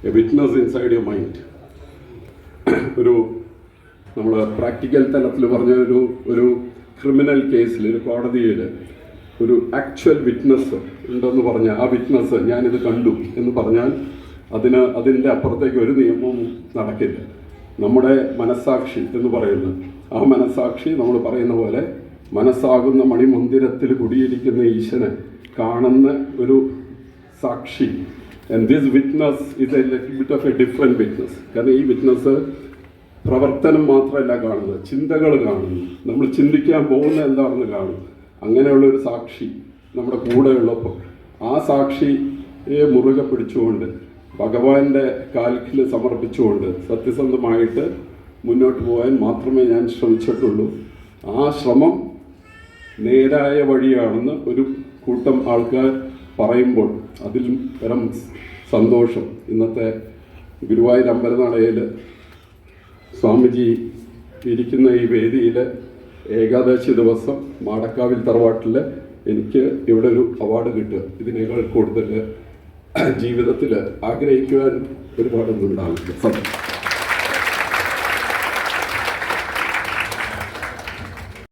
A witness inside your mind. ഒരു നമ്മൾ practical തലത്തിൽ പറഞ്ഞ ഒരു ക്രിമിനൽ കേസിൽ ഒരു കോടതിയിൽ ഒരു ആക്ച്വൽ വിറ്റ്നസ് ഉണ്ടെന്ന് പറഞ്ഞാൽ ആ വിറ്റ്നസ് ഞാനിത് കണ്ടു എന്ന് പറഞ്ഞാൽ അതിൻ്റെ അപ്പുറത്തേക്ക് ഒരു നിയമവും നടക്കില്ല. നമ്മുടെ മനസ്സാക്ഷി എന്ന് പറയുന്നത്, ആ മനസ്സാക്ഷി നമ്മൾ പറയുന്ന പോലെ മനസ്സാകുന്ന മണിമന്ദിരത്തിൽ കുടിയിരിക്കുന്ന ഈശ്വരനെ കാണുന്ന ഒരു സാക്ഷി. And this witness is A little bit of A different witness. കാരണം ഈ വിറ്റ്നസ് പ്രവർത്തനം മാത്രമല്ല കാണുന്നത്, ചിന്തകൾ കാണുന്നു, നമ്മൾ ചിന്തിക്കാൻ പോകുന്ന എന്താണെന്ന് കാണും. അങ്ങനെയുള്ളൊരു സാക്ഷി നമ്മുടെ കൂടെയുള്ളപ്പോൾ ആ സാക്ഷിയെ മുറുകെ പിടിച്ചുകൊണ്ട് ഭഗവാന്റെ കാൽക്കിൽ സമർപ്പിച്ചുകൊണ്ട് സത്യസന്ധമായിട്ട് മുന്നോട്ട് പോകാൻ മാത്രമേ ഞാൻ ശ്രമിച്ചിട്ടുള്ളൂ. ആ ശ്രമം നേരായ വഴിയാണെന്ന് ഒരു കൂട്ടം ആൾക്കാർ പറയുമ്പോൾ അതിൽ തരം സന്തോഷം. ഇന്നത്തെ ഗുരുവായൂർ അമ്പലനടയിൽ സ്വാമിജി ഇരിക്കുന്ന ഈ വേദിയിൽ ഏകാദശി ദിവസം മാടക്കാവിൽ തറവാട്ടിൽ എനിക്ക് ഇവിടെ ഒരു അവാർഡ് കിട്ടുക, ഇതിനേക്കാൾ കൂടുതൽ ജീവിതത്തിൽ ആഗ്രഹിക്കുവാൻ ഒരുപാടൊന്നും ഉണ്ടാവില്ല.